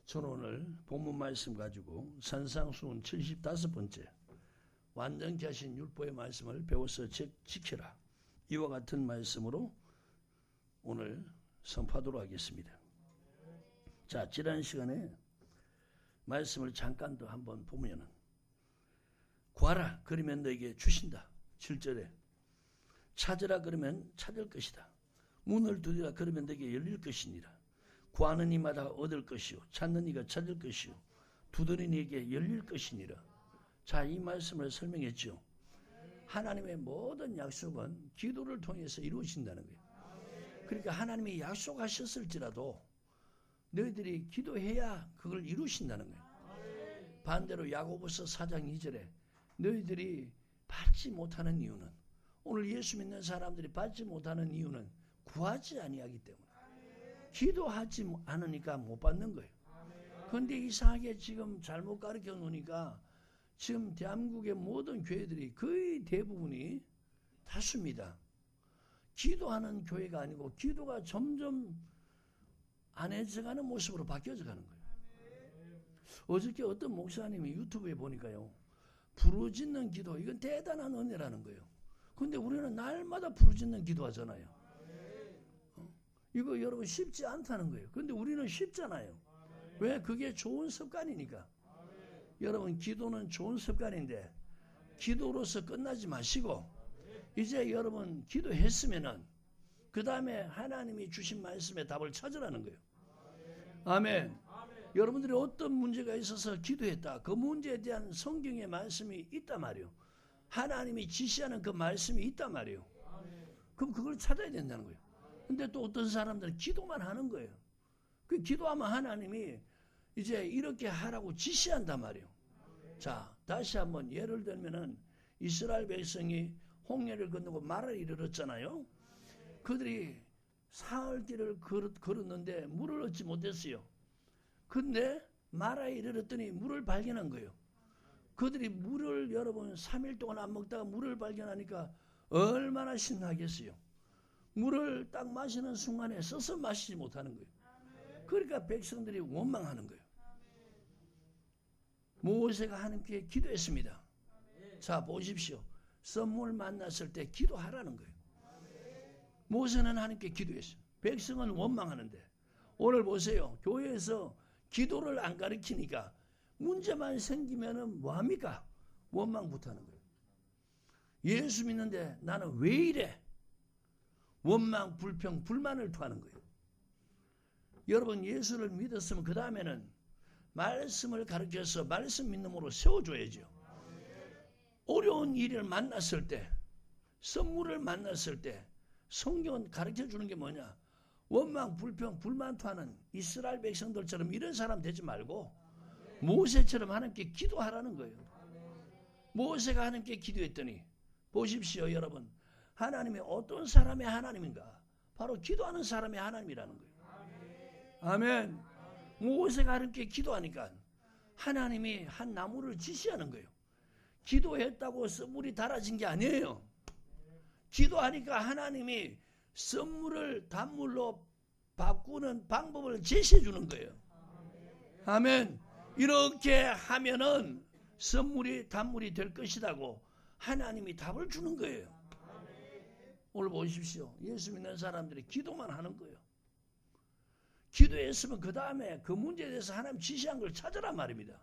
저는 오늘 본문 말씀 가지고 산상수훈 75번째 완전케 하신 율법의 말씀을 배워서 지켜라. 이와 같은 말씀으로 오늘 선포하도록 하겠습니다. 자, 지난 시간에 말씀을 잠깐 더 한번 보면은 구하라 그러면 너에게 주신다. 7절에 찾으라 그러면 찾을 것이다. 문을 두드리라 그러면 너에게 열릴 것이니라. 구하는 이마다 얻을 것이요 찾는 이가 찾을 것이요 두드리는 이에게 열릴 것이니라. 자, 이 말씀을 설명했죠. 하나님의 모든 약속은 기도를 통해서 이루어진다는 거예요. 그러니까 하나님이 약속하셨을지라도 너희들이 기도해야 그걸 이루신다는 거예요. 반대로 야고보서 4장 2절에 너희들이 받지 못하는 이유는, 오늘 예수 믿는 사람들이 받지 못하는 이유는 구하지 아니하기 때문에, 기도하지 않으니까 못 받는 거예요. 그런데 이상하게 지금 잘못 가르쳐 놓으니까 지금 대한민국의 모든 교회들이 거의 대부분이 다수입니다. 기도하는 교회가 아니고 기도가 점점 안 해져가는 모습으로 바뀌어져 가는 거예요. 어저께 어떤 목사님이 유튜브에 보니까요, 부르짖는 기도, 이건 대단한 은혜라는 거예요. 그런데 우리는 날마다 부르짖는 기도하잖아요. 이거 여러분 쉽지 않다는 거예요. 그런데 우리는 쉽잖아요. 왜? 그게 좋은 습관이니까. 여러분, 기도는 좋은 습관인데 기도로서 끝나지 마시고 이제 여러분 기도했으면은 그 다음에 하나님이 주신 말씀의 답을 찾으라는 거예요. 아멘. 여러분들이 어떤 문제가 있어서 기도했다. 그 문제에 대한 성경의 말씀이 있단 말이에요. 하나님이 지시하는 그 말씀이 있단 말이에요. 그럼 그걸 찾아야 된다는 거예요. 근데 또 어떤 사람들은 기도만 하는 거예요. 그 기도하면 하나님이 이제 이렇게 하라고 지시한단 말이에요. 자, 다시 한번 예를 들면은 이스라엘 백성이 홍해를 건너고 마라에 이르렀잖아요. 그들이 사흘길을 걸었는데 물을 얻지 못했어요. 근데 마라에 이르렀더니 물을 발견한 거예요. 그들이 물을 여러분 3일 동안 안 먹다가 물을 발견하니까 얼마나 신나겠어요. 물을 딱 마시는 순간에 써서 마시지 못하는 거예요. 그러니까 백성들이 원망하는 거예요. 모세가 하나님께 기도했습니다. 자, 보십시오. 썸을 만났을 때 기도하라는 거예요. 모세는 하나님께 기도했어요. 백성은 원망하는데 오늘 보세요. 교회에서 기도를 안 가르치니까 문제만 생기면은 뭐합니까? 원망부터 하는 거예요. 예수 믿는데 나는 왜 이래? 원망, 불평, 불만을 토하는 거예요. 여러분, 예수를 믿었으면 그 다음에는 말씀을 가르쳐서 말씀 믿음으로 세워줘야죠. 어려운 일을 만났을 때, 선물을 만났을 때 성경은 가르쳐주는 게 뭐냐? 원망, 불평, 불만 토하는 이스라엘 백성들처럼 이런 사람 되지 말고 모세처럼 하나님께 기도하라는 거예요. 모세가 하나님께 기도했더니 보십시오, 여러분. 하나님이 어떤 사람의 하나님인가? 바로 기도하는 사람의 하나님이라는 거예요. 아멘. 모세가 하나님께 기도하니까 하나님이 한 나무를 지시하는 거예요. 기도했다고 썰물이 달아진 게 아니에요. 기도하니까 하나님이 썰물을 단물로 바꾸는 방법을 제시해 주는 거예요. 아멘. 이렇게 하면은 썰물이 단물이 될 것이라고 하나님이 답을 주는 거예요. 오늘 보십시오. 예수 믿는 사람들이 기도만 하는 거예요. 기도했으면 그 다음에 그 문제에 대해서 하나님 지시한 걸 찾으란 말입니다.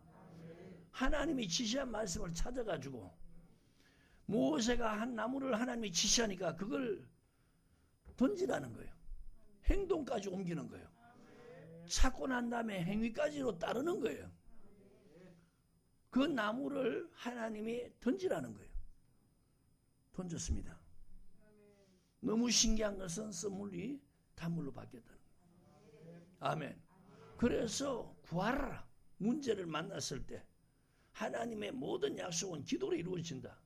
하나님이 지시한 말씀을 찾아가지고 모세가 한 나무를 하나님이 지시하니까 그걸 던지라는 거예요. 행동까지 옮기는 거예요. 찾고 난 다음에 행위까지로 따르는 거예요. 그 나무를 하나님이 던지라는 거예요. 던졌습니다. 너무 신기한 것은 썰물이 단물로 바뀌었다는 거예요. 아멘. 그래서 구하라. 문제를 만났을 때 하나님의 모든 약속은 기도로 이루어진다.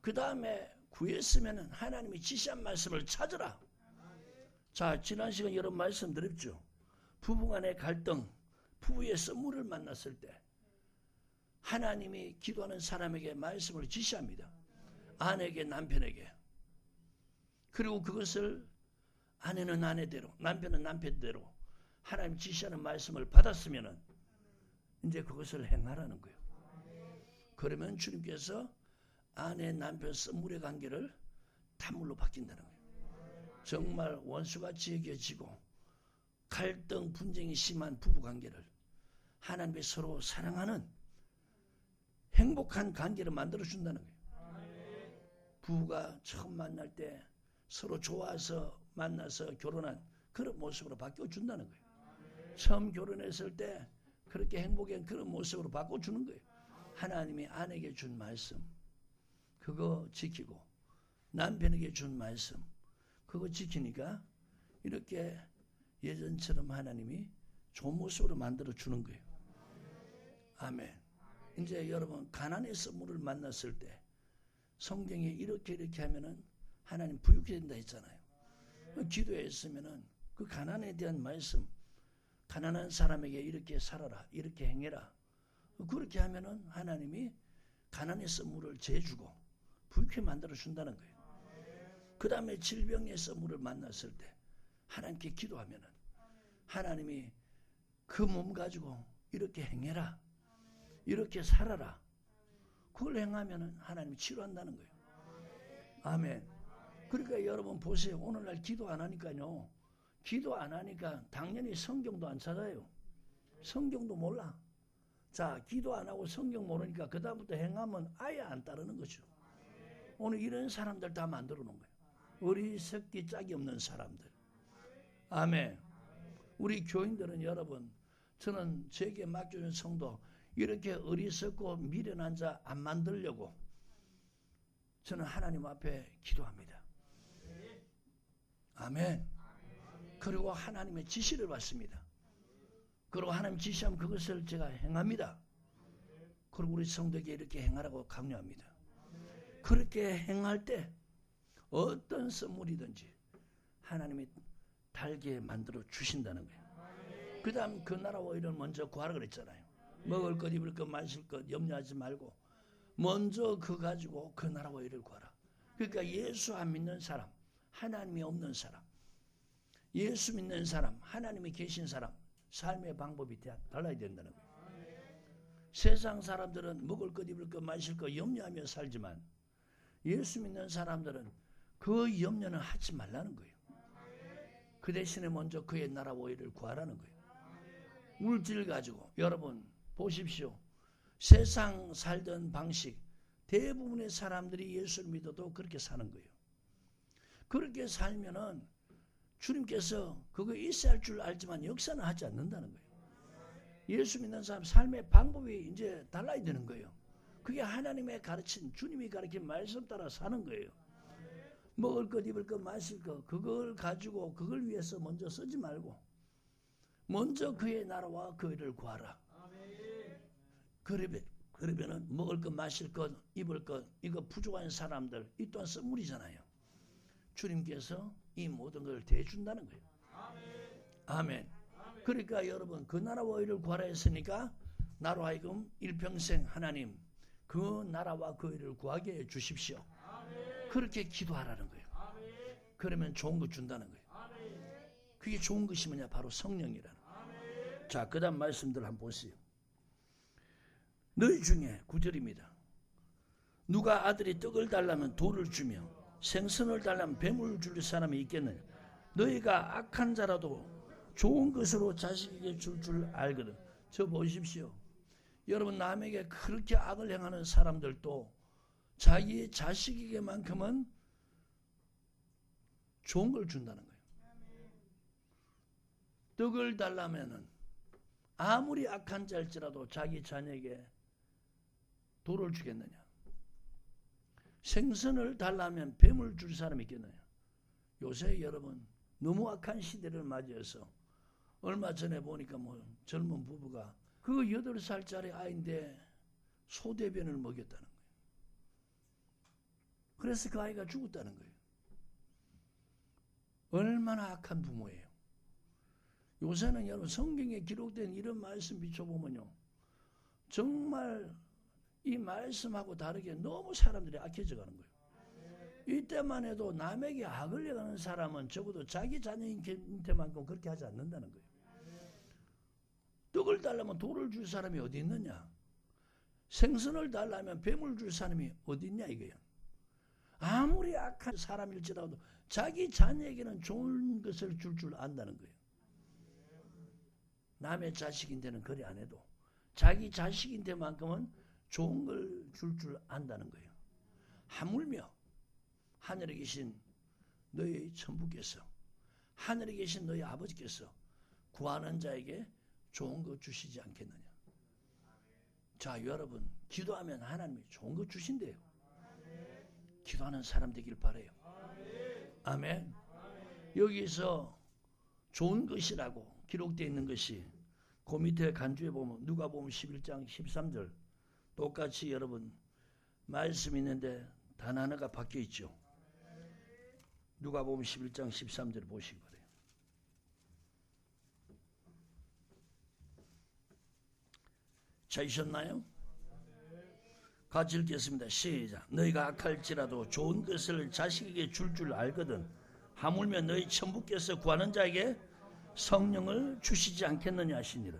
그 다음에 구했으면 하나님이 지시한 말씀을 찾으라. 자, 지난 시간 여러분 말씀드렸죠. 부부간의 갈등, 부부의 썰물을 만났을 때 하나님이 기도하는 사람에게 말씀을 지시합니다. 아내에게, 남편에게. 그리고 그것을 아내는 아내대로, 남편은 남편대로 하나님 지시하는 말씀을 받았으면은 이제 그것을 행하라는 거예요. 그러면 주님께서 아내 남편 썸물의 관계를 단물로 바뀐다는 거예요. 정말 원수같이 여겨지고 갈등 분쟁이 심한 부부관계를 하나님의 서로 사랑하는 행복한 관계를 만들어준다는 거예요. 부부가 처음 만날 때 서로 좋아서 만나서 결혼한 그런 모습으로 바꿔준다는 거예요. 처음 결혼했을 때 그렇게 행복한 그런 모습으로 바꿔주는 거예요. 하나님이 아내에게 준 말씀 그거 지키고 남편에게 준 말씀 그거 지키니까 이렇게 예전처럼 하나님이 좋은 모습으로 만들어주는 거예요. 아멘. 이제 여러분 가난의 썸물을 만났을 때 성경에 이렇게 하면은 하나님 부유케 된다 했잖아요. 기도했으면은 그 가난에 대한 말씀 가난한 사람에게 이렇게 살아라 이렇게 행해라 그렇게 하면은 하나님이 가난의 썸물을 재주고 부유케 만들어 준다는 거예요. 그 다음에 질병의 썸물을 만났을 때 하나님께 기도하면은 하나님이 그 몸 가지고 이렇게 행해라 이렇게 살아라 그걸 행하면은 하나님이 치료한다는 거예요. 아멘. 그러니까 여러분 보세요. 오늘날 기도 안 하니까요. 기도 안 하니까 당연히 성경도 안 찾아요. 성경도 몰라. 자, 기도 안 하고 성경 모르니까 그 다음부터 행하면 아예 안 따르는 거죠. 오늘 이런 사람들 다 만들어 놓은 거예요. 어리석기 짝이 없는 사람들. 아멘. 우리 교인들은 여러분 저는 제게 맡겨준 성도 이렇게 어리석고 미련한 자 안 만들려고 저는 하나님 앞에 기도합니다. 아멘. 그리고 하나님의 지시를 받습니다. 그리고 하나님 지시하면 그것을 제가 행합니다. 그리고 우리 성도에게 이렇게 행하라고 강요합니다. 그렇게 행할 때 어떤 선물이든지 하나님이 달게 만들어 주신다는 거예요. 그 다음 그 나라와 이를 먼저 구하라 그랬잖아요. 먹을 것 입을 것 마실 것 염려하지 말고 먼저 그 가지고 그 나라와 이를 구하라. 그러니까 예수 안 믿는 사람 하나님이 없는 사람 예수 믿는 사람 하나님이 계신 사람 삶의 방법이 달라야 된다는 거예요. 세상 사람들은 먹을 것 입을 것 마실 것 염려하며 살지만 예수 믿는 사람들은 그 염려는 하지 말라는 거예요. 그 대신에 먼저 그의 나라와 의를 구하라는 거예요. 물질 가지고 여러분 보십시오. 세상 살던 방식 대부분의 사람들이 예수를 믿어도 그렇게 사는 거예요. 그렇게 살면은 주님께서 그거 있어야 할 줄 알지만 역사는 하지 않는다는 거예요. 예수 믿는 사람 삶의 방법이 이제 달라야 되는 거예요. 그게 하나님의 가르친 주님이 가르친 말씀 따라 사는 거예요. 먹을 것 입을 것 마실 것 그걸 가지고 그걸 위해서 먼저 쓰지 말고 먼저 그의 나라와 그 일을 구하라. 그러면은 먹을 것 마실 것 입을 것 이거 부족한 사람들 이 또한 선물이잖아요. 주님께서 이 모든 걸 대준다는 거예요. 아멘. 그러니까 여러분 그 나라와 의를 구하라 했으니까 나로 하여금 일평생 하나님 그 나라와 그 의를 구하게 해 주십시오. 그렇게 기도하라는 거예요. 그러면 좋은 것 준다는 거예요. 그게 좋은 것이 뭐냐? 바로 성령이라는 거예요. 자, 그 다음 말씀들 한번 보세요. 너희 중에 9절입니다. 누가 아들이 떡을 달라면 돌을 주며 생선을 달라면 뱀을 줄 사람이 있겠느냐? 너희가 악한 자라도 좋은 것으로 자식에게 줄 알거든. 저 보십시오. 여러분 남에게 그렇게 악을 행하는 사람들도 자기 자식에게만큼은 좋은 걸 준다는 거예요. 떡을 달라면은 아무리 악한 자일지라도 자기 자녀에게 돌을 주겠느냐? 생선을 달라면 뱀을 줄 사람이 있겠느냐? 요새 여러분 너무 악한 시대를 맞이해서 얼마 전에 보니까 젊은 부부가 그 8살짜리 아이인데 소대변을 먹였다는 거예요. 그래서 그 아이가 죽었다는 거예요. 얼마나 악한 부모예요. 요새는 여러분 성경에 기록된 이런 말씀 비춰보면요. 정말 이 말씀하고 다르게 너무 사람들이 악해져 가는 거예요. 이때만 해도 남에게 악을 행하는 사람은 적어도 자기 자녀한테만큼 그렇게 하지 않는다는 거예요. 달라면 돌을 줄 사람이 어디 있느냐? 생선을 달라면 뱀을 줄 사람이 어디 있냐 이거야. 아무리 악한 사람일지라도 자기 자녀에게는 좋은 것을 줄 안다는 거예요. 남의 자식인데는 그리 안 해도 자기 자식인데만큼은 좋은 걸 줄 안다는 거예요. 하물며 하늘에 계신 너희 천부께서, 하늘에 계신 너희 아버지께서 구하는 자에게 좋은 거 주시지 않겠느냐. 자, 여러분, 기도하면 하나님이 좋은 거 주신대요. 기도하는 사람 되길 바라요. 아멘. 여기서 좋은 것이라고 기록되어 있는 것이 그 밑에 간주에 보면 누가복음 11장 13절 똑같이 여러분 말씀이 있는데 단 하나가 바뀌어 있죠. 누가복음 11장 13절 보시기 바래요. 찾으셨나요? 같이 읽겠습니다. 시작. 너희가 악할지라도 좋은 것을 자식에게 줄 알거든 하물며 너희 천부께서 구하는 자에게 성령을 주시지 않겠느냐 하시니라.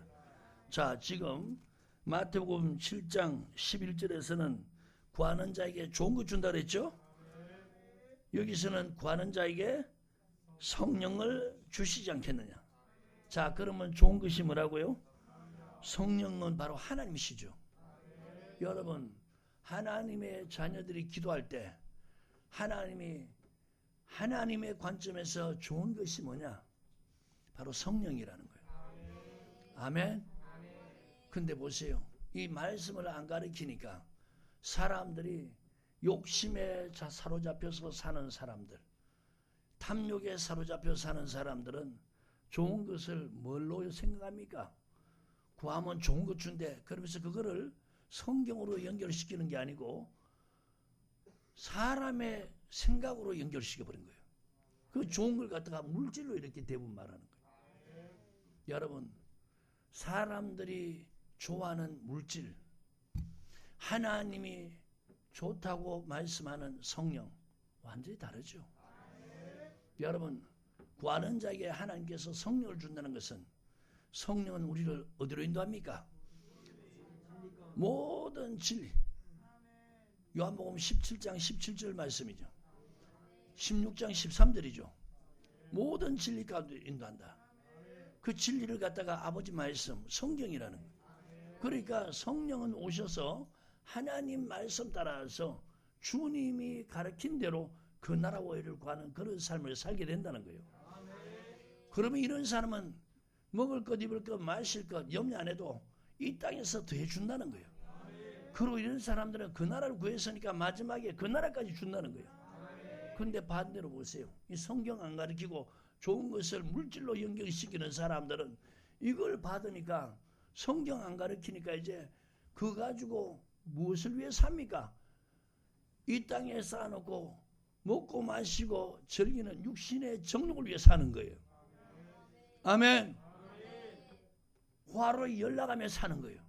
자, 지금 마태복음 7장 11절에서는 구하는 자에게 좋은 거 준다 그랬죠? 여기서는 구하는 자에게 성령을 주시지 않겠느냐. 자, 그러면 좋은 것이 뭐라고요? 성령은 바로 하나님이시죠. 여러분, 하나님의 자녀들이 기도할 때 하나님의 관점에서 좋은 것이 뭐냐? 바로 성령이라는 거예요. 아멘. 근데 보세요. 이 말씀을 안 가르치니까 사람들이 욕심에 사로잡혀서 사는 사람들, 탐욕에 사로잡혀 사는 사람들은 좋은 것을 뭘로 생각합니까? 구하면 좋은 것 준대. 그러면서 그거를 성경으로 연결시키는 게 아니고 사람의 생각으로 연결시켜버린 거예요. 그 좋은 걸 갖다가 물질로 이렇게 대부분 말하는 거예요. 여러분, 사람들이 좋아하는 물질, 하나님이 좋다고 말씀하는 성령 완전히 다르죠. 여러분, 구하는 자에게 하나님께서 성령을 준다는 것은 성령은 우리를 어디로 인도합니까? 모든 진리. 요한복음 17장 17절 말씀이죠. 16장 13절이죠. 모든 진리 가운데 인도한다. 그 진리를 갖다가 아버지 말씀, 성경이라는 거예요. 그러니까 성령은 오셔서 하나님 말씀 따라서 주님이 가르친 대로 그 나라와 의를 구하는 그런 삶을 살게 된다는 거예요. 그러면 이런 사람은 먹을 것, 입을 것, 마실 것 염려 안 해도 이 땅에서 더해 준다는 거예요. 그리고 이런 사람들은 그 나라를 구했으니까 마지막에 그 나라까지 준다는 거예요. 그런데 반대로 보세요. 이 성경 안 가르치고 좋은 것을 물질로 연결시키는 사람들은 이걸 받으니까 성경 안 가르치니까 이제 그거 가지고 무엇을 위해 삽니까? 이 땅에 쌓아놓고 먹고 마시고 즐기는 육신의 정욕을 위해 사는 거예요. 아멘. 화로 연락하며 사는 거예요.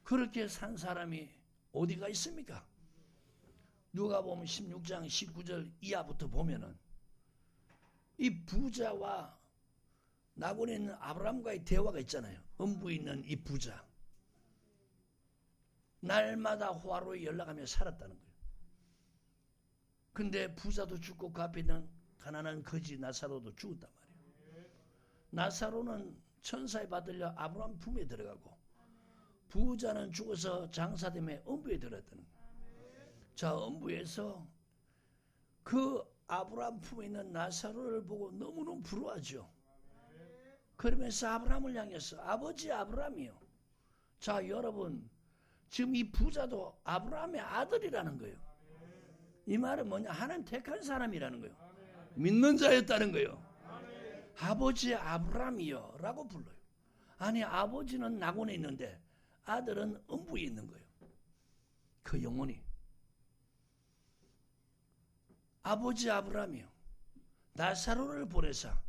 그렇게 산 사람이 어디가 있습니까? 누가복음 16장 19절 이하부터 보면은 이 부자와 나곤에 있는 아브라함과의 대화가 있잖아요. 음부에 있는 이 부자. 날마다 화로에 연락하며 살았다는 거예요. 근데 부자도 죽고 그 앞에 있는 가난한 거지 나사로도 죽었단 말이에요. 나사로는 천사에 받으려 아브라함 품에 들어가고 부자는 죽어서 장사됨에 음부에 들어갔다는 거예요. 자, 음부에서 그 아브라함 품에 있는 나사로를 보고 너무너무 부러워하죠. 그러면서 아브라함을 향해서 아버지 아브라함이요. 자, 여러분, 지금 이 부자도 아브라함의 아들이라는 거예요. 이 말은 뭐냐? 하나님 택한 사람이라는 거예요. 믿는 자였다는 거예요. 아버지 아브라함이요 라고 불러요. 아니, 아버지는 낙원에 있는데 아들은 음부에 있는 거예요. 그 영혼이 아버지 아브라함이요, 나사로를 보내사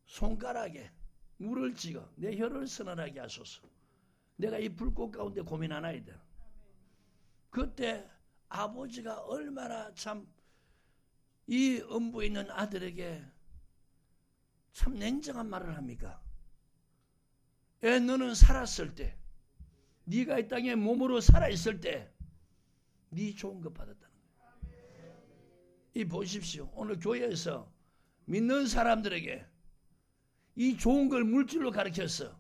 손가락에 물을 찍어 내 혀를 서늘하게 하소서. 내가 이 불꽃 가운데 고민하나이다. 그때 아버지가 얼마나 참 이 음부에 있는 아들에게 참 냉정한 말을 합니까? 너는 살았을 때, 네가 이 땅에 몸으로 살아있을 때 네 좋은 것 받았다는 거예요. 이 보십시오. 오늘 교회에서 믿는 사람들에게 이 좋은 걸 물질로 가르쳐서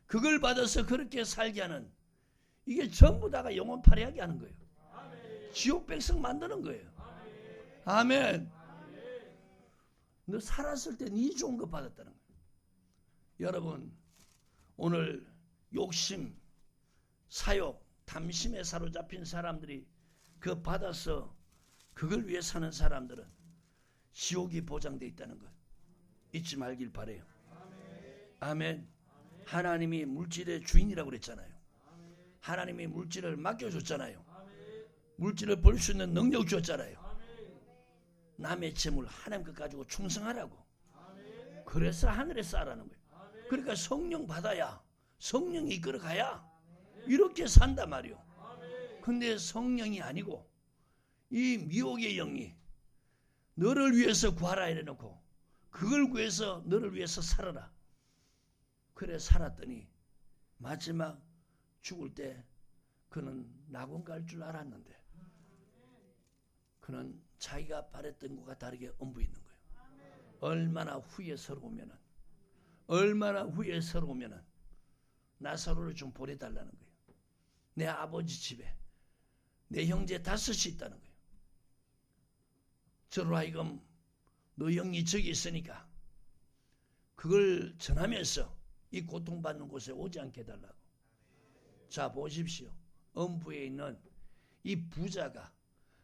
그걸 받아서 그렇게 살게 하는, 이게 전부 다가 영혼 파괴하게 하는 거예요. 지옥 백성 만드는 거예요. 아멘. 너 살았을 때 네 좋은 거 받았다는 거예요. 여러분, 오늘 욕심, 사욕, 탐심에 사로잡힌 사람들이 그 받아서 그걸 위해 사는 사람들은 지옥이 보장되어 있다는 것 잊지 말길 바라요. 아멘. 하나님이 물질의 주인이라고 그랬잖아요. 하나님이 물질을 맡겨줬잖아요. 물질을 벌 수 있는 능력 주었잖아요. 남의 재물 하나님 것 가지고 충성하라고. 그래서 하늘에 쌓으라는 거예요. 그러니까 성령 받아야, 성령이 이끌어가야 이렇게 산단 말이요. 근데 성령이 아니고 이 미혹의 영이 너를 위해서 구하라 이래놓고 그걸 구해서 너를 위해서 살아라. 그래 살았더니 마지막 죽을 때 그는 낙원 갈 줄 알았는데 그는 자기가 바랬던 것과 다르게 엄부에 있는 거예요. 얼마나 후에 서러우면은 나사로를 좀 보내달라는 거예요. 내 아버지 집에 내 형제 5이 있다는 거예요. 저로 하여금 너 영이 저기 있으니까 그걸 전하면서 이 고통받는 곳에 오지 않게 해달라고. 자 보십시오. 엄부에 있는 이 부자가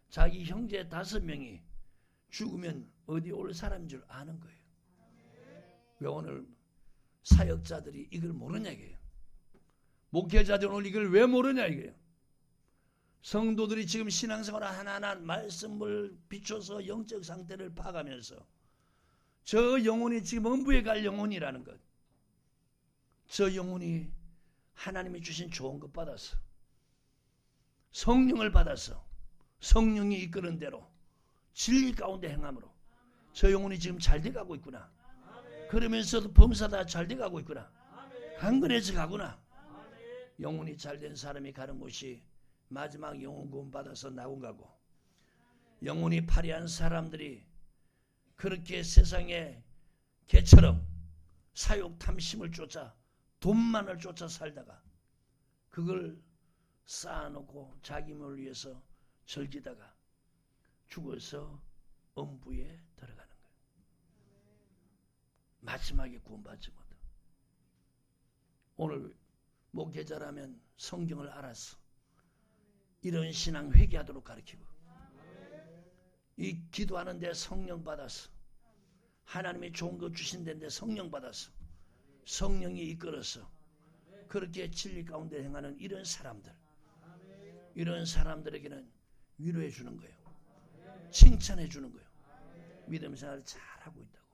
자기 형제 5명이 죽으면 어디 올 사람인 줄 아는 거예요. 왜 오늘 사역자들이 이걸 모르냐 이거예요. 목회자들은 오늘 이걸 왜 모르냐 이거예요. 성도들이 지금 신앙생활 하나하나 말씀을 비춰서 영적 상태를 파가면서 저 영혼이 지금 엄부에 갈 영혼이라는 것, 저 영혼이 하나님이 주신 좋은 것 받아서 성령을 받아서 성령이 이끄는 대로 진리 가운데 행함으로 저 영혼이 지금 잘 돼가고 있구나. 그러면서도 범사다 잘 돼가고 있구나. 강건해져 가구나. 영혼이 잘된 사람이 가는 곳이 마지막 영혼 구원 받아서 낙원 가고, 영혼이 파리한 사람들이 그렇게 세상에 개처럼 사욕 탐심을 쫓아 돈만을 쫓아 살다가 그걸 쌓아놓고 자기 몸을 위해서 즐기다가 죽어서 엄부에 들어가는 거예요. 마지막에 구원받지 못해. 오늘 목회자라면 성경을 알아서 이런 신앙 회개하도록 가르치고, 이 기도하는데 성령 받아서 하나님이 좋은 거 주신 데인데 성령 받아서 성령이 이끌어서 그렇게 진리 가운데 행하는 이런 사람들, 이런 사람들에게는 위로해 주는 거예요. 칭찬해 주는 거예요. 믿음 생활을 잘하고 있다고.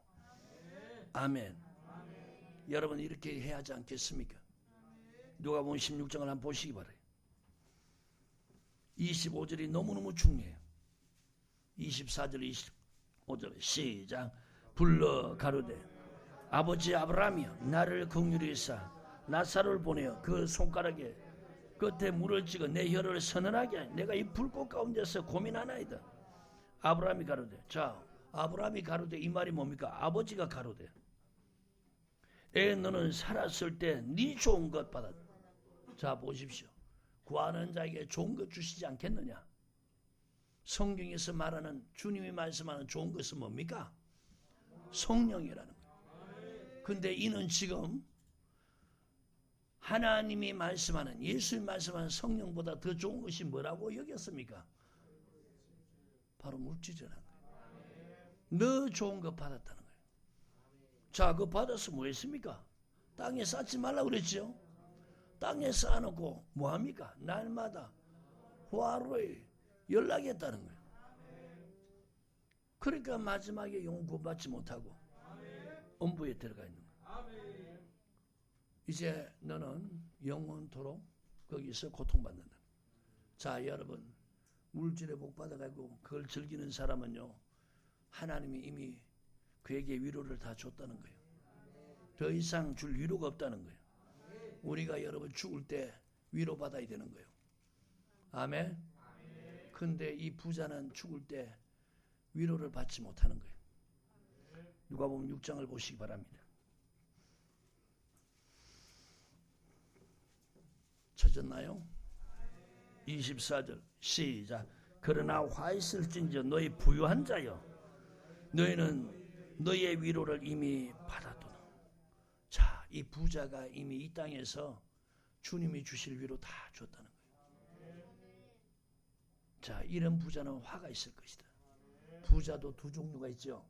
아멘. 여러분 이렇게 해야 하지 않겠습니까? 누가복음 16장을 한번 보시기 바라요. 25절이 너무너무 중요해요. 24절 25절 시작. 불러 가로되 아버지 아브라함이여 나를 긍휼히 여사 나사로를 보내어 그 손가락에 끝에 물을 찍어 내 혀를 서늘하게 하니 내가 이 불꽃 가운데서 고민하나이다. 아브라함이 가로되, 자 아브라함이 가로되 이 말이 뭡니까? 아버지가 가로되 너는 살았을 때 네 좋은 것 받았다. 자 보십시오. 구하는 자에게 좋은 것 주시지 않겠느냐? 성경에서 말하는, 주님이 말씀하는 좋은 것은 뭡니까? 성령이라는 거예요. 근데 이는 지금 하나님이 말씀하는, 예수님이 말씀하는 성령보다 더 좋은 것이 뭐라고 여겼습니까? 바로 물질이라는 거예요. 너 좋은 것 받았다는 거예요. 자, 그거 받아서 뭐 했습니까? 땅에 쌓지 말라고 그랬죠? 땅에 쌓아놓고 뭐합니까? 날마다 화로에 연락했다는 거예요. 그러니까 마지막에 영혼 구원받지 못하고 엄부에 들어가 있는 거예요. 이제 너는 영원토록 거기서 고통받는다. 자 여러분, 물질에 복 받아가지고 그걸 즐기는 사람은요, 하나님이 이미 그에게 위로를 다 줬다는 거예요. 더 이상 줄 위로가 없다는 거예요. 우리가 여러분 죽을 때 위로받아야 되는 거예요. 아멘. 근데 이 부자는 죽을 때 위로를 받지 못하는 거예요. 누가복음 6장을 보시기 바랍니다. 찾았나요? 24절 시작. 그러나 화 있을진저 너희 부유한 자여, 너희는 너희의 위로를 이미 받았도다. 자, 이 부자가 이미 이 땅에서 주님이 주실 위로 다 줬다는 거예요. 자, 이런 부자는 화가 있을 것이다. 부자도 두 종류가 있죠.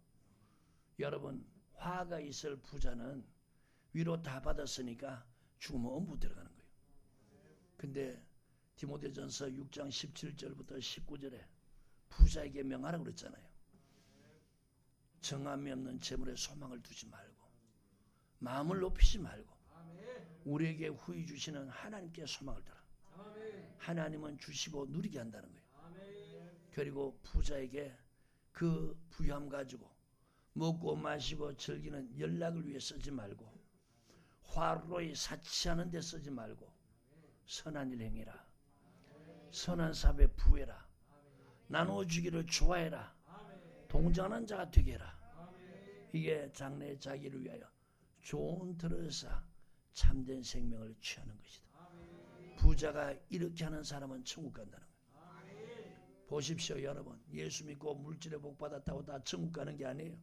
여러분, 화가 있을 부자는 위로 다 받았으니까 죽으면 엄부 들어가는 거예요. 근데 디모데전서 6장 17절부터 19절에 부자에게 명하라고 그랬잖아요. 정함이 없는 재물에 소망을 두지 말고, 마음을 높이지 말고, 우리에게 후히 주시는 하나님께 소망을 두라. 하나님은 주시고 누리게 한다는 거예요. 그리고 부자에게 그 부유함 가지고 먹고 마시고 즐기는 연락을 위해 쓰지 말고, 화로에 사치하는 데 쓰지 말고, 선한 일 행해라. 선한 사업에 부해라. 나눠주기를 좋아해라. 동정하는 자가 되게 해라. 이게 장래의 자기를 위하여 좋은 들어서 참된 생명을 취하는 것이다. 부자가 이렇게 하는 사람은 천국 간다는 거예요. 보십시오 여러분, 예수 믿고 물질에 복 받았다고 다 천국 가는 게 아니에요.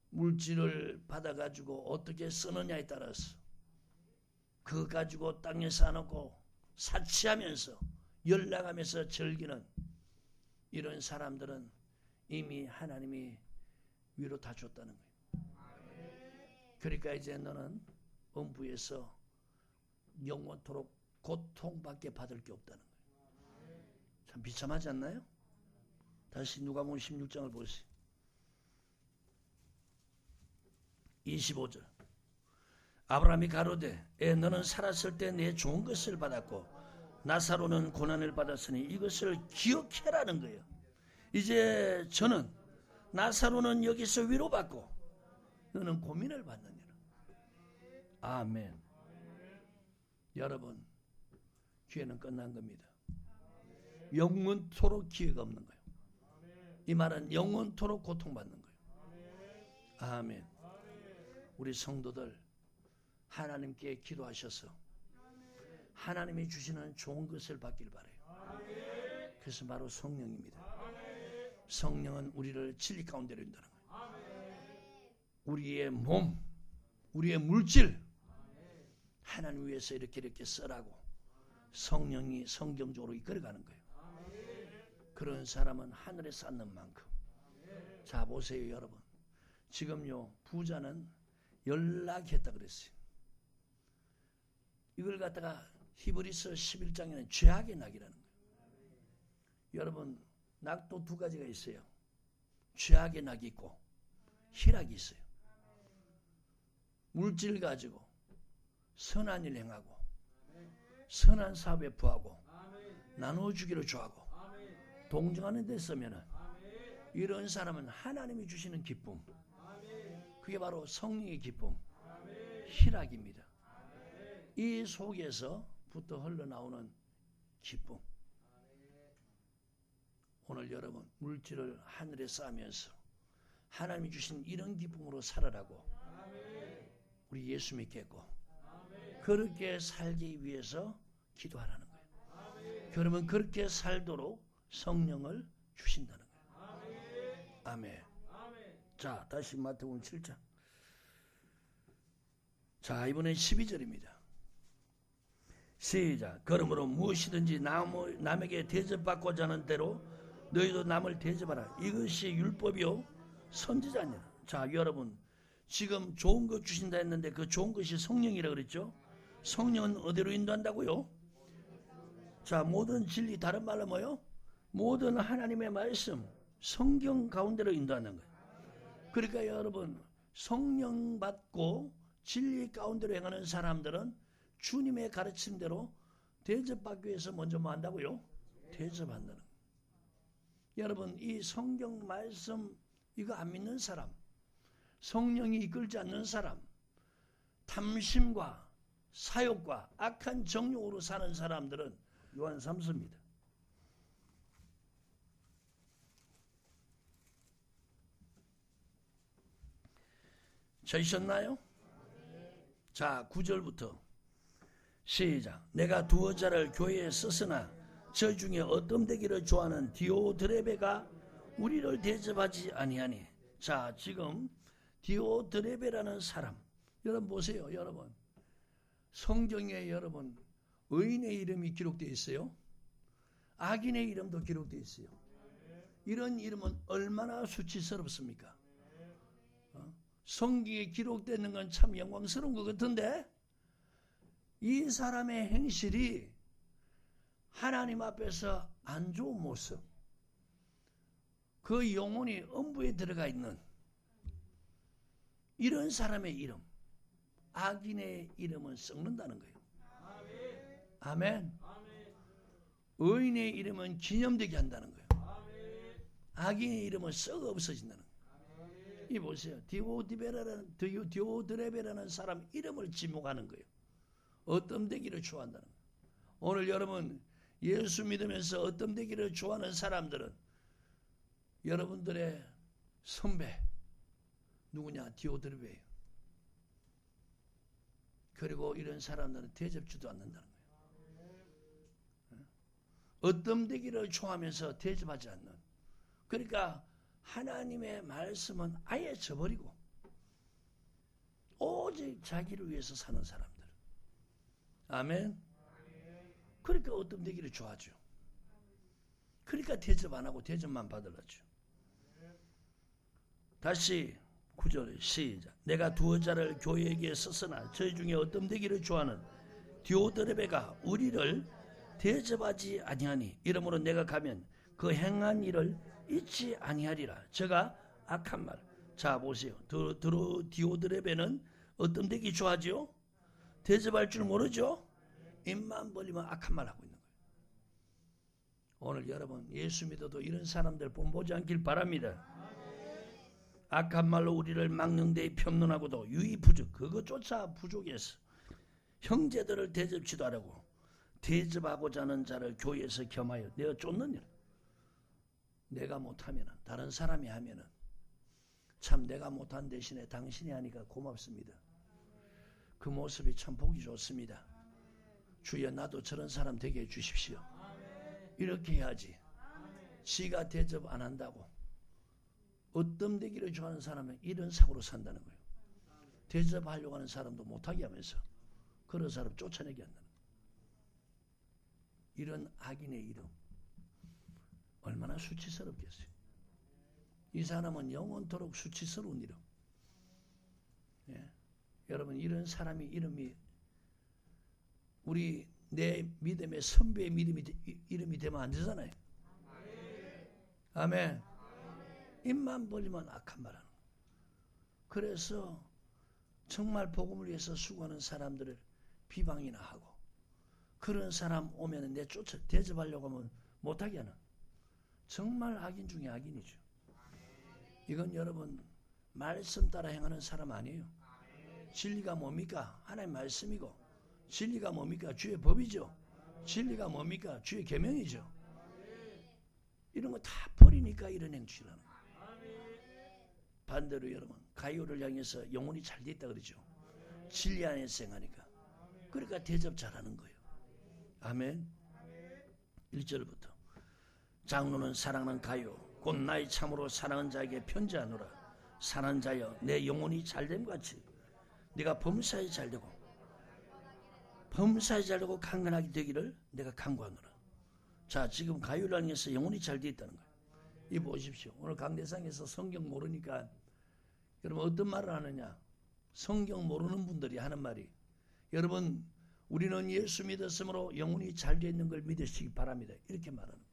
물질을 받아가지고 어떻게 쓰느냐에 따라서 그거 가지고 땅에 사놓고 사치하면서 연락하면서 즐기는 이런 사람들은 이미 하나님이 위로 다 줬다는 거예요. 그러니까 이제 너는 음부에서 영원토록 고통밖에 받을 게 없다는 거예요. 참 비참하지 않나요? 다시 누가복음 16장을 보세요. 25절. 아브라함이 가로되 너는 살았을 때 내 좋은 것을 받았고 나사로는 고난을 받았으니 이것을 기억해라는 거예요. 이제 저는 나사로는 여기서 위로받고 너는 고민을 받느니라. 아멘. 여러분, 기회는 끝난 겁니다. 영원토록 기회가 없는 거예요. 이 말은 영원토록 고통받는 거예요. 아멘. 우리 성도들 하나님께 기도하셔서 하나님이 주시는 좋은 것을 받길 바라요. 그래서 바로 성령입니다. 성령은 우리를 진리 가운데로 인도하는 거예요. 우리의 몸, 우리의 물질 하나님 위해서 이렇게 쓰라고 성령이 성경적으로 이끌어가는 거예요. 그런 사람은 하늘에 쌓는 만큼. 자 보세요 여러분, 지금요 부자는 연락했다 그랬어요. 이걸 갖다가 히브리서 11장에는 죄악의 낙이라는 거예요. 여러분, 낙도 두 가지가 있어요. 죄악의 낙이 있고 희락이 있어요. 물질 가지고 선한 일 행하고 선한 사업에 부하고 나눠주기를 좋아하고 동정하는 데 쓰면은 이런 사람은 하나님이 주시는 기쁨, 그게 바로 성령의 기쁨, 희락입니다. 이 속에서부터 흘러나오는 기쁨. 오늘 여러분 물질을 하늘에 쌓으면서 하나님이 주신 이런 기쁨으로 살아라고 우리 예수 믿겠고 그렇게 살기 위해서 기도하라는 거예요. 그러면 그렇게 살도록 성령을 주신다는 거예요. 아멘. 자 다시 마태복음 7장. 자 이번엔 12절입니다. 시작. 그러므로 무엇이든지 남에게 대접받고자 하는 대로 너희도 남을 대접하라. 이것이 율법이요 선지자니라. 자 여러분, 지금 좋은 것 주신다 했는데 그 좋은 것이 성령이라 그랬죠. 성령은 어디로 인도한다고요? 자 모든 진리, 다른 말로 뭐요? 모든 하나님의 말씀, 성경 가운데로 인도하는 거예요. 그러니까 여러분, 성령 받고 진리 가운데로 행하는 사람들은 주님의 가르침대로 대접받기 위해서 먼저 뭐 한다고요? 대접한다는 거예요. 여러분, 이 성경 말씀 이거 안 믿는 사람, 성령이 이끌지 않는 사람, 탐심과 사욕과 악한 정욕으로 사는 사람들은 요한 3서입니다. 찾으셨나요? 자, 9절부터 시작. 내가 두어 자를 교회에 썼으나 저 중에 어떤 되기를 좋아하는 디오드레베가 우리를 대접하지 아니하니. 자, 지금 디오드레베라는 사람, 여러분 보세요. 여러분 성경에 여러분 의인의 이름이 기록되어 있어요. 악인의 이름도 기록되어 있어요. 이런 이름은 얼마나 수치스럽습니까? 성경에 기록되는 건 참 영광스러운 것 같은데 이 사람의 행실이 하나님 앞에서 안 좋은 모습, 그 영혼이 음부에 들어가 있는 이런 사람의 이름, 악인의 이름은 썩는다는 거예요. 아멘. 의인의 이름은 기념되게 한다는 거예요. 악인의 이름은 썩어 없어진다는 거예요. 이 보세요. 디오드레베라는 사람 이름을 지목하는 거예요. 어떤 되기를 좋아한다는 거예요. 오늘 여러분 예수 믿으면서 어떤 되기를 좋아하는 사람들은 여러분들의 선배 누구냐? 디오드레베예요. 그리고 이런 사람들은 대접지도 않는다는 거예요. 어떤 되기를 좋아하면서 대접하지 않는. 그러니까 하나님의 말씀은 아예 저버리고 오직 자기를 위해서 사는 사람들. 아멘. 그러니까 어떤 되기를 좋아하죠. 그러니까 대접 안 하고 대접만 받으려죠. 다시 9절 시작. 내가 두어 자를 교회에게 썼으나 저희 중에 어떤 되기를 좋아하는 디오드레베가 우리를 대접하지 아니하니 이러므로 내가 가면 그 행한 일을 잊지 아니하리라. 제가 악한 말. 자 보세요. 디오드레베는 어떤 되기 좋아하죠? 대접할 줄 모르죠? 입만 벌리면 악한 말 하고 있는 거예요. 오늘 여러분 예수 믿어도 이런 사람들 본보지 않길 바랍니다. 악한 말로 우리를 망령되이 평론하고도 유의부족, 그것조차 부족해서 형제들을 대접지도 하려고 대접하고자 하는 자를 교회에서 겸하여 내가 쫓는 일. 내가 못하면 다른 사람이 하면은 참 내가 못한 대신에 당신이 하니까 고맙습니다. 그 모습이 참 보기 좋습니다. 주여 나도 저런 사람 되게 해주십시오. 이렇게 해야지. 지가 대접 안 한다고 어떤 되기를 좋아하는 사람은 이런 사고로 산다는 거예요. 대접하려고 하는 사람도 못하게 하면서 그런 사람 쫓아내게 한다는 거예요. 이런 악인의 이름 얼마나 수치스럽겠어요. 이 사람은 영원토록 수치스러운 이름. 예. 여러분 이런 사람이 이름이 우리 내 믿음의 선배의 이름이 되면 안 되잖아요. 아멘. 입만 벌리면 악한 말 하는 거예요. 그래서 정말 복음을 위해서 수고하는 사람들을 비방이나 하고 그런 사람 오면 내 쫓아 대접하려고 하면 못하게 하는 정말 악인 중에 악인이죠. 이건 여러분 말씀 따라 행하는 사람 아니에요. 진리가 뭡니까? 하나님 말씀이고 진리가 뭡니까? 주의 법이죠. 진리가 뭡니까? 주의 계명이죠. 이런 거 다 버리니까 이런 행실하는 거예요. 반대로 여러분 가요를 향해서 영혼이 잘 돼 있다 그러죠. 진리 안에서 행하니까. 그러니까 대접 잘하는 거예요. 아멘. 1절부터 장로는 사랑하는 가요 곧 나의 참으로 사랑하는 자에게 편지하노라. 사랑하는 자여 내 영혼이 잘됨 같이 네가 범사에 잘되고 강건하게 되기를 내가 간구하노라. 자 지금 가요를 향해서 영혼이 잘 돼 있다는 거예요. 이 보십시오. 오늘 강대상에서 성경 모르니까 여러분 어떤 말을 하느냐. 성경 모르는 분들이 하는 말이 여러분 우리는 예수 믿었으므로 영혼이 잘 돼 있는 걸 믿으시기 바랍니다. 이렇게 말하는 거예요.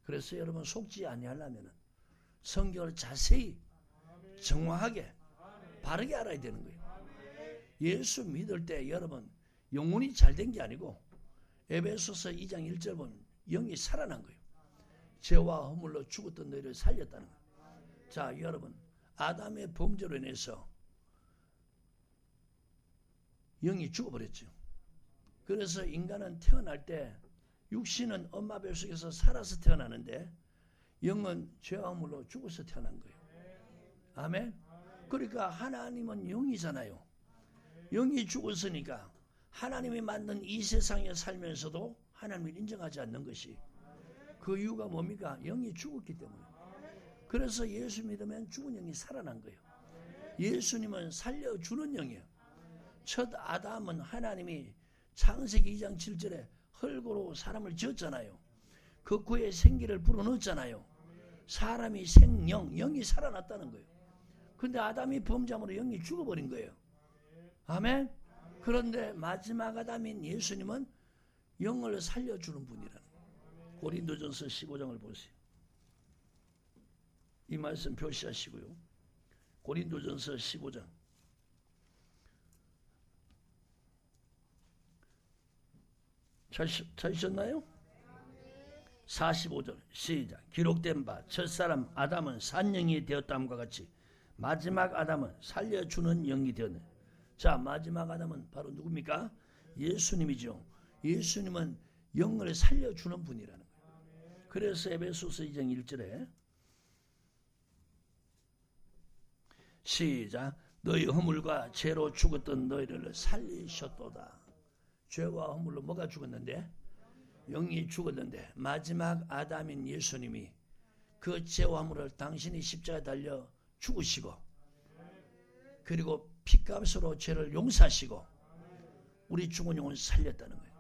그래서 여러분 속지 아니하려면 성경을 자세히 정확하게 바르게 알아야 되는 거예요. 예수 믿을 때 여러분 영혼이 잘 된 게 아니고 에베소서 2장 1절 보면 영이 살아난 거예요. 죄와 허물로 죽었던 너희를 살렸다는 거예요. 자 여러분 아담의 범죄로 인해서 영이 죽어버렸죠. 그래서 인간은 태어날 때 육신은 엄마 뱃속에서 살아서 태어나는데 영은 죄와 허물로 죽어서 태어난 거예요. 아멘. 그러니까 하나님은 영이잖아요. 영이 죽었으니까 하나님이 만든 이 세상에 살면서도 하나님을 인정하지 않는 것이 그 이유가 뭡니까? 영이 죽었기 때문에. 그래서 예수 믿으면 죽은 영이 살아난 거예요. 예수님은 살려주는 영이에요. 첫 아담은 하나님이 창세기 2장 7절에 흙으로 사람을 지었잖아요. 그 구에 생기를 불어넣었잖아요. 사람이 생영, 영이 살아났다는 거예요. 근데 아담이 범죄함으로 영이 죽어버린 거예요. 아멘. 그런데 마지막 아담인 예수님은 영을 살려주는 분이라는 거예요. 고린도전서 15장을 보세요. 이 말씀 표시하시고요. 고린도전서 15장 찾으셨나요? 45절 시작. 기록된 바 첫사람 아담은 산영이 되었다함과 같이 마지막 아담은 살려주는 영이 되었네. 자, 마지막 아담은 바로 누굽니까? 예수님이죠. 예수님은 영을 살려주는 분이라는 거예요. 그래서 에베소서 2장 1절에 시작. 너희 허물과 죄로 죽었던 너희를 살리셨도다. 죄와 허물로 뭐가 죽었는데? 영이 죽었는데 마지막 아담인 예수님이 그 죄와 허물을 당신이 십자가에 달려 죽으시고 그리고 피값으로 죄를 용서하시고 우리 죽은 영혼을 살렸다는 거예요.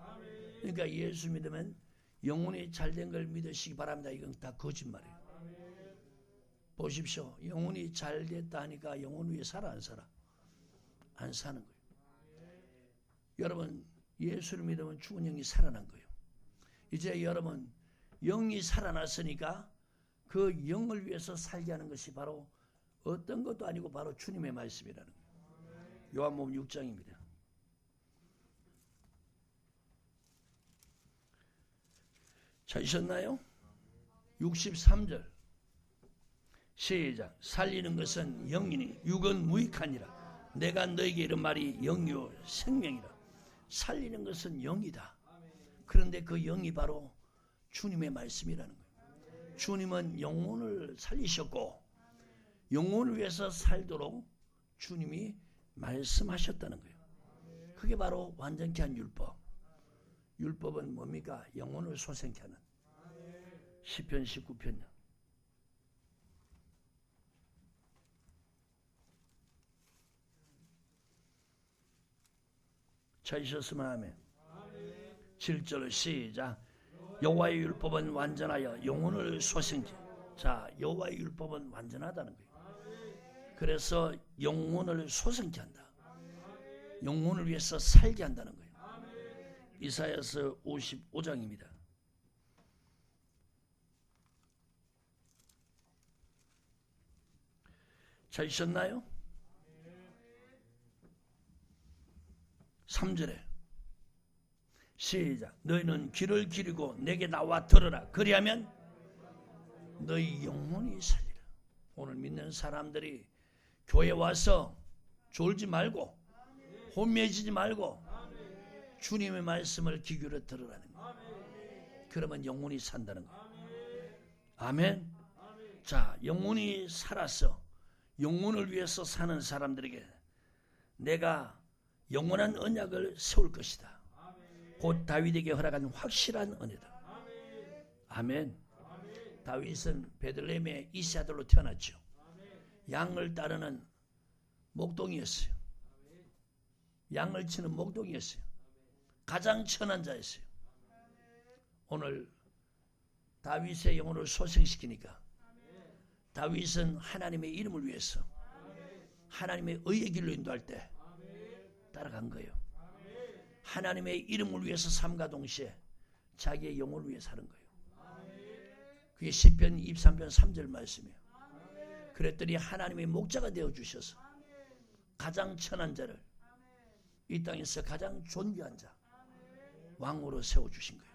그러니까 예수 믿으면 영혼이 잘된 걸 믿으시기 바랍니다. 이건 다 거짓말이에요. 보십시오. 영혼이 잘됐다 하니까 영혼 위에 살아 안 살아? 안 사는 거예요. 여러분 예수를 믿으면 죽은 영이 살아난 거예요. 이제 여러분 영이 살아났으니까 그 영을 위해서 살게 하는 것이 바로 어떤 것도 아니고 바로 주님의 말씀이라는 거예요. 요한복음 6장입니다. 찾으셨나요? 63절 시작. 살리는 것은 영이니 육은 무익하니라. 내가 너에게 이른 말이 영이요 생명이라. 살리는 것은 영이다. 그런데 그 영이 바로 주님의 말씀이라는 거예요. 주님은 영혼을 살리셨고 영혼을 위해서 살도록 주님이 말씀하셨다는 거예요. 그게 바로 완전케 한 율법. 율법은 뭡니까? 영혼을 소생케 하는 시편 19편 찾으셨으면 아멘. 7절 시작. 여호와의 율법은 완전하여 영혼을 소생케. 자, 여호와의 율법은 완전하다는 거예요. 그래서 영혼을 소생케 한다. 영혼을 위해서 살게 한다는 거예요. 이사야서 55장입니다. 찾으셨나요? 3절에 시작. 너희는 귀를 기르고 내게 나와 들으라. 그리하면 너희 영혼이 살리라. 오늘 믿는 사람들이 교회 와서 졸지 말고 혼미해지지 말고 주님의 말씀을 귀 기울여 들으라는 거예요. 그러면 영혼이 산다는 거예요. 아멘. 자, 영혼이 살아서 영혼을 위해서 사는 사람들에게 내가 영원한 언약을 세울 것이다. 곧 다윗에게 허락한 확실한 은혜다. 아멘. 다윗은 베들레헴의 이세 아들로 태어났죠. 양을 따르는 목동이었어요. 양을 치는 목동이었어요. 가장 천한 자였어요. 오늘 다윗의 영혼을 소생시키니까 다윗은 하나님의 이름을 위해서 하나님의 의의 길로 인도할 때 따라간 거예요. 하나님의 이름을 위해서 삶과 동시에 자기의 영혼을 위해 사는 거예요. 그게 시편 23편 3절 말씀이에요. 그랬더니 하나님의 목자가 되어주셔서 가장 천한 자를 이 땅에서 가장 존귀한 자 왕으로 세워주신 거예요.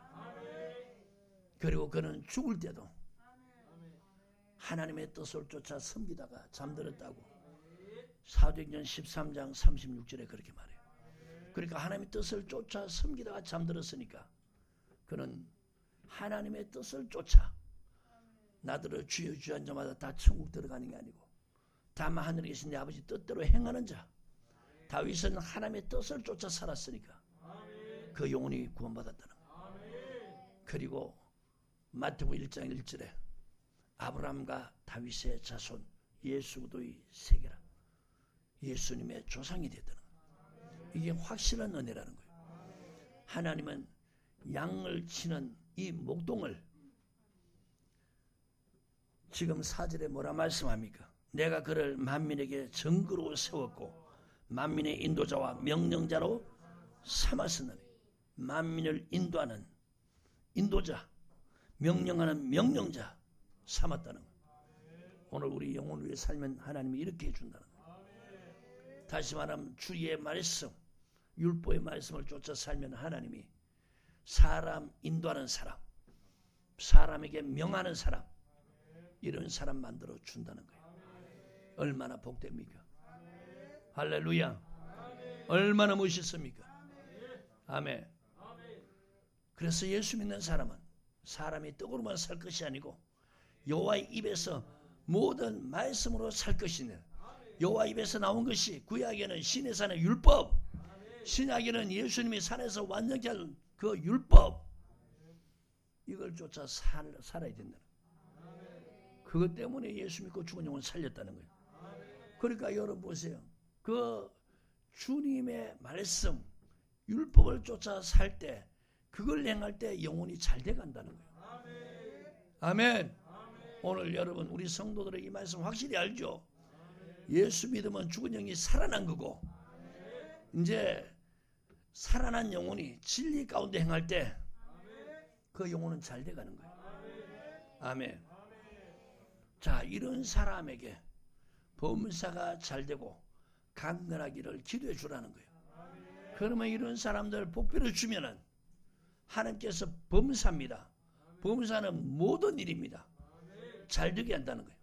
그리고 그는 죽을 때도 하나님의 뜻을 쫓아 섬기다가 잠들었다고 사도행전 13장 36절에 그렇게 말해요. 그러니까 하나님의 뜻을 쫓아 섬기다가 잠들었으니까 그는 하나님의 뜻을 쫓아 나더러 주여 주여 한 자마다 다 천국 들어가는 게 아니고 다만 하늘에 계신 내 아버지 뜻대로 행하는 자. 다윗은 하나님의 뜻을 쫓아 살았으니까 그 영혼이 구원받았다는 거예요. 그리고 마태복음 1장 1절에 아브라함과 다윗의 자손 예수 그리스도의 세계라. 예수님의 조상이 됐다는 거예요. 이게 확실한 은혜라는 거예요. 하나님은 양을 치는 이 목동을 지금 4절에 뭐라 말씀합니까? 내가 그를 만민에게 정거로 세웠고 만민의 인도자와 명령자로 삼았으니 만민을 인도하는 인도자, 명령하는 명령자 삼았다는 거예요. 오늘 우리 영혼을 위해 살면 하나님이 이렇게 해준다는 거예요. 다시 말하면 주의 말씀, 율법의 말씀을 쫓아 살면 하나님이 사람 인도하는 사람, 사람에게 명하는 사람, 이런 사람 만들어 준다는 거예요. 얼마나 복됩니까? 할렐루야. 얼마나 멋있습니까? 아멘. 그래서 예수 믿는 사람은 사람이 떡으로만 살 것이 아니고 여호와의 입에서 모든 말씀으로 살 것이냐. 여호와 입에서 나온 것이 구약에는 신의 산의 율법, 신약에는 예수님이 산에서 완전케 할 그 율법, 이걸 쫓아 살아야 된다. 그것 때문에 예수 믿고 죽은 영혼 살렸다는 거예요. 그러니까 여러분 보세요. 그 주님의 말씀, 율법을 쫓아 살 때, 그걸 행할 때 영혼이 잘 돼간다는 거예요. 아멘. 오늘 여러분 우리 성도들의 이 말씀 확실히 알죠? 예수 믿으면 죽은 영이 살아난 거고, 이제 살아난 영혼이 진리 가운데 행할 때 그 영혼은 잘 돼가는 거예요. 아멘. 자, 이런 사람에게 범사가 잘 되고 강건하기를 기도해 주라는 거예요. 그러면 이런 사람들 복비를 주면은 하나님께서 범사입니다. 범사는 모든 일입니다. 잘 되게 한다는 거예요.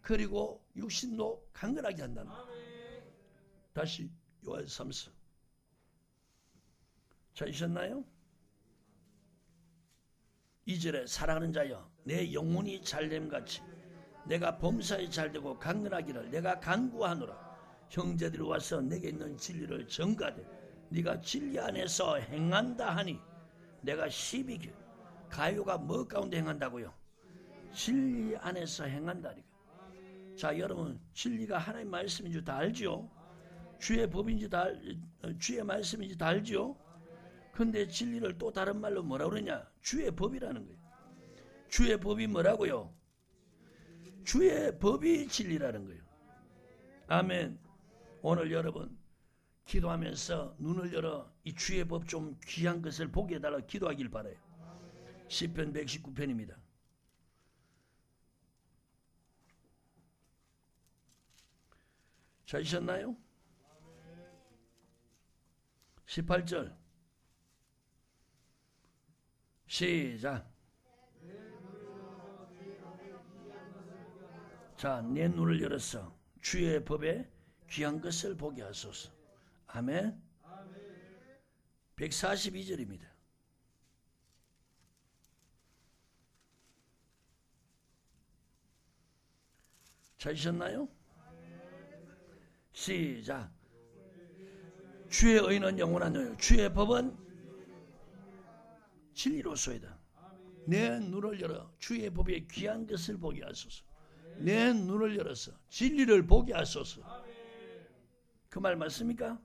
그리고 육신도 강건하게 한다는 거예요. 다시 요한일서 3서 찾으셨나요? 2절에 사랑하는 자여 내 영혼이 잘됨같이 내가 범사에 잘되고 강건하기를 내가 간구하노라. 형제들이 와서 내게 있는 진리를 전가되 네가 진리 안에서 행한다 하니 내가 시비기 가요가 뭐 가운데 행한다고요? 진리 안에서 행한다니까. 자, 여러분 진리가 하나님의 말씀인 줄 다 알죠? 주의 법인지 다 주의 말씀인지 다 알죠? 근데 진리를 또 다른 말로 뭐라 그러냐? 주의 법이라는 거예요. 주의 법이 뭐라고요? 주의 법이 진리라는 거예요. 아멘. 오늘 여러분 기도하면서 눈을 열어 이 주의 법 좀 귀한 것을 보게 해달라 기도하길 바라요. 시편 119편입니다. 찾으셨나요? 18절 시작. 자, 내 눈을 열어서 주의 법에 귀한 것을 보게 하소서. 아멘. 142절입니다. 찾으셨나요? 시작. 주의 의는 영원하노요 주의 법은 진리로소이다. 내 눈을 열어 주의 법에 귀한 것을 보게 하소서. 내 눈을 열어서 진리를 보게 하소서. 그 말 맞습니까?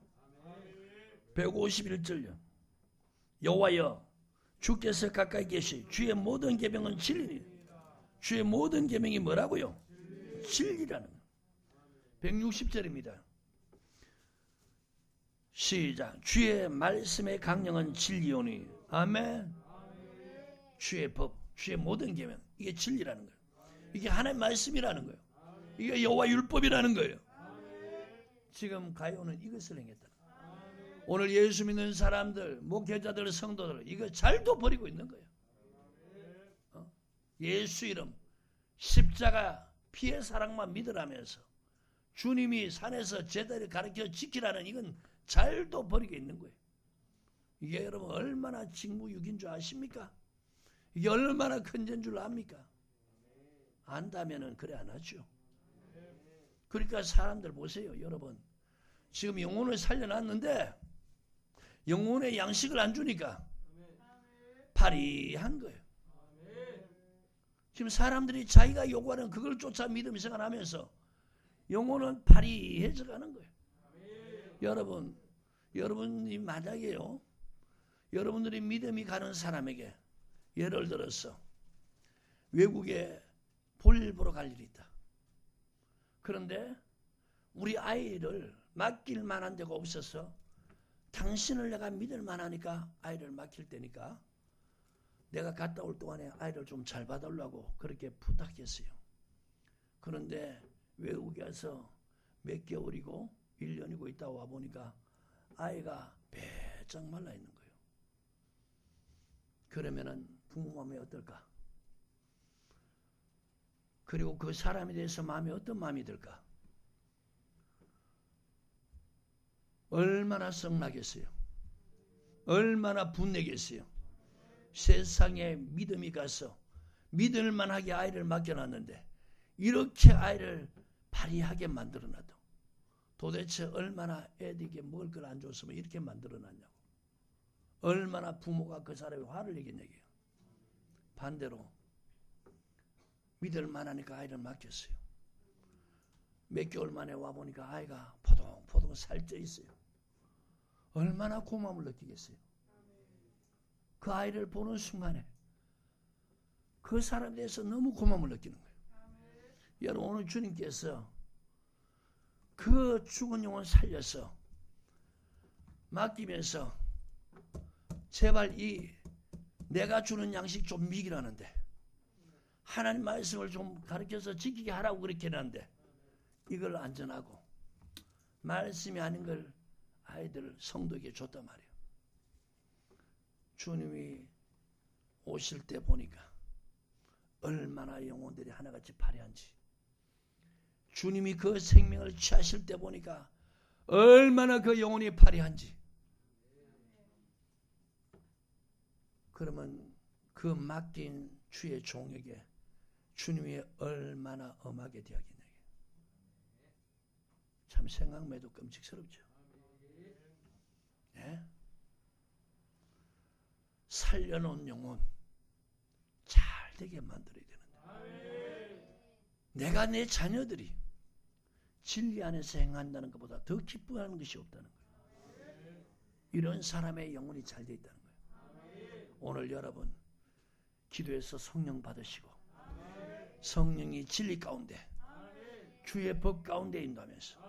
151절요. 여호와여 주께서 가까이 계시 주의 모든 계명은 진리니. 주의 모든 계명이 뭐라고요? 진리라는. 160절입니다. 시작. 주의 말씀의 강령은 진리오니. 아멘. 주의 법, 주의 모든 계명, 이게 진리라는 거예요. 이게 하나님의 말씀이라는 거예요. 이게 여호와 율법이라는 거예요. 지금 가요는 이것을 행했다. 오늘 예수 믿는 사람들, 목회자들, 성도들 이거 잘도 버리고 있는 거예요. 예수 이름, 십자가, 피의 사랑만 믿으라면서 주님이 산에서 제자를 가르쳐 지키라는 이건 잘도 버리고 있는 거예요. 이게 여러분 얼마나 직무유기인 줄 아십니까? 이게 얼마나 큰 죄인 줄 압니까? 안다면은 그래 안 하죠. 그러니까 사람들 보세요. 여러분 지금 영혼을 살려놨는데 영혼의 양식을 안 주니까 파리한 거예요. 지금 사람들이 자기가 요구하는 그걸 쫓아 믿음이 생활하면서 영혼은 파리해져 가는 거예요. 여러분이 만약에요, 여러분들이 믿음이 가는 사람에게 예를 들어서 외국에 볼일 보러 갈 일이 있다. 그런데 우리 아이를 맡길 만한 데가 없어서 당신을 내가 믿을 만하니까 아이를 맡길 때니까 내가 갔다 올 동안에 아이를 좀 잘 봐달라고 그렇게 부탁했어요. 그런데 외국에 와서 몇 개월이고 1년이고 있다 와보니까 아이가 배쩍 말라 있는 거예요. 그러면은 부모 마음이 어떨까? 그리고 그 사람에 대해서 마음이 어떤 마음이 들까? 얼마나 썩나겠어요? 얼마나 분내겠어요? 세상에 믿음이 가서 믿을 만하게 아이를 맡겨놨는데 이렇게 아이를 파리하게 만들어놔도 도대체 얼마나 애들에게 먹을 걸 안 줬으면 이렇게 만들어놨냐고. 얼마나 부모가 그 사람이 화를 내겠냐고요. 반대로 믿을 만하니까 아이를 맡겼어요. 몇 개월 만에 와보니까 아이가 포동포동 살쪄 있어요. 얼마나 고마움을 느끼겠어요. 그 아이를 보는 순간에 그 사람에 대해서 너무 고마움을 느끼는 거예요. 여러분 오늘 주님께서 그 죽은 영혼 살려서 맡기면서 제발 이 내가 주는 양식 좀 미기라는데 하나님 말씀을 좀 가르쳐서 지키게 하라고 그렇게 했는데 이걸 안 전하고 말씀이 아닌 걸 아이들 성도에게 줬단 말이에요. 주님이 오실 때 보니까 얼마나 영혼들이 하나같이 파리한지, 주님이 그 생명을 취하실 때 보니까 얼마나 그 영혼이 파리한지, 그러면 그 맡긴 주의 종에게 주님이 얼마나 엄하게 대하겠냐. 참 생각만 해도 끔찍스럽죠. 네? 살려놓은 영혼 잘 되게 만들어야 되는데 내가 내 자녀들이 진리 안에서 행한다는 것보다 더 기뻐하는 것이 없다는 거예요. 이런 사람의 영혼이 잘 되어 있다는 거예요. 오늘 여러분 기도해서 성령 받으시고 성령이 진리 가운데 주의 법 가운데 인도하면서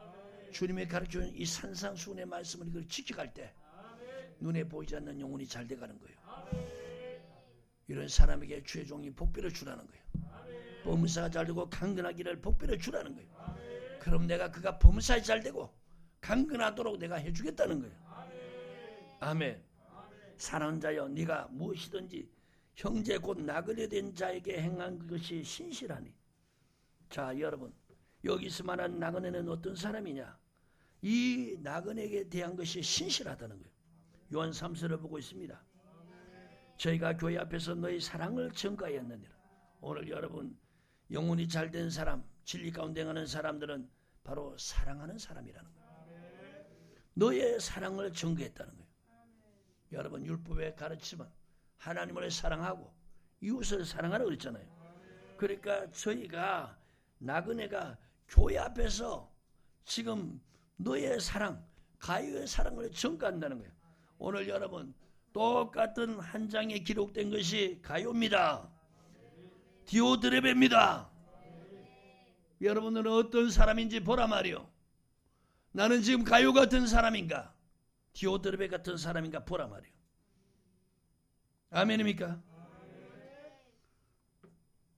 주님의 가르쳐준 이 산상수훈의 말씀을 이걸 지켜갈 때 눈에 보이지 않는 영혼이 잘 돼가는 거예요. 이런 사람에게 주의 종이 복비를 주라는 거예요. 범사가 잘 되고 강건하기를 복비를 주라는 거예요. 그럼 내가 그가 범사에 잘 되고 강건하도록 내가 해주겠다는 거예요. 아멘. 사랑하는 자여, 네가 무엇이든지 형제 곧 나그네 된 자에게 행한 것이 신실하니. 자, 여러분, 여기서 말하는 나그네는 어떤 사람이냐? 이 나그네에게 대한 것이 신실하다는 거예요. 요한 3서를 보고 있습니다. 저희가 교회 앞에서 너희 사랑을 증거하였느니라. 오늘 여러분 영혼이 잘된 사람, 진리 가운데 가는 사람들은 바로 사랑하는 사람이라는 거예요. 너의 사랑을 증거했다는 거예요. 여러분 율법의 가르침은 하나님을 사랑하고 이웃을 사랑하라고 그랬잖아요. 그러니까 저희가 나그네가 교회 앞에서 지금 너의 사랑, 가요의 사랑을 증거한다는 거예요. 오늘 여러분 똑같은 한 장에 기록된 것이 가요입니다. 디오드레베입니다. 여러분들은 어떤 사람인지 보라 말이요. 나는 지금 가요 같은 사람인가 디오드레베 같은 사람인가 보라 말이요. 아멘입니까?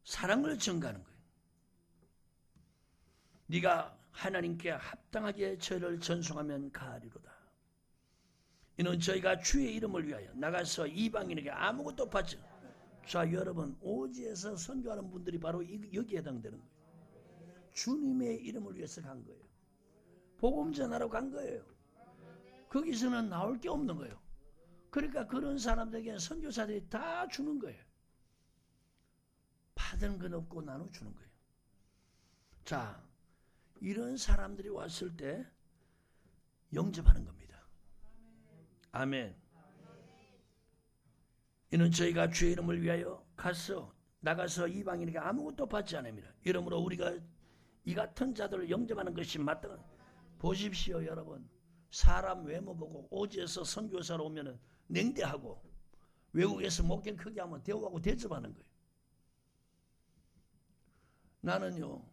사랑을 증거하는 거예요. 네가 하나님께 합당하게 저를 전송하면 가하리로다. 이는 저희가 주의 이름을 위하여 나가서 이방인에게 아무것도 받지. 자, 여러분 오지에서 선교하는 분들이 바로 여기에 해당되는 거예요. 주님의 이름을 위해서 간 거예요. 복음 전하러 간 거예요. 거기서는 나올 게 없는 거예요. 그러니까 그런 사람들에게 선교사들이 다 주는 거예요. 받은 것 없고 나눠주는 거예요. 자, 이런 사람들이 왔을 때 영접하는 겁니다. 아멘. 이는 저희가 주의 이름을 위하여 나가서 이방인에게 아무것도 받지 않습니다. 이러므로 우리가 이 같은 자들을 영접하는 것이 마땅한. 보십시오, 여러분. 사람 외모 보고 오지에서 선교사로 오면은 냉대하고 외국에서 목견 크게 하면 대우하고 대접하는 거예요. 나는요,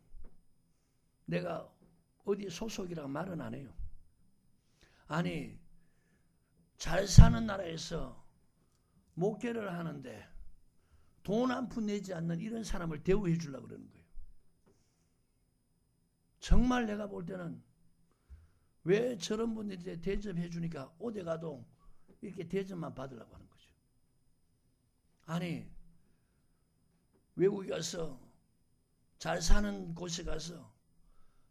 내가 어디 소속이라고 말은 안 해요. 아니, 잘 사는 나라에서 목회를 하는데 돈 한 푼 내지 않는 이런 사람을 대우해 주려고 그러는 거예요. 정말 내가 볼 때는 왜 저런 분들이 대접해 주니까 어디 가도 이렇게 대접만 받으려고 하는 거죠. 아니, 외국에 가서 잘 사는 곳에 가서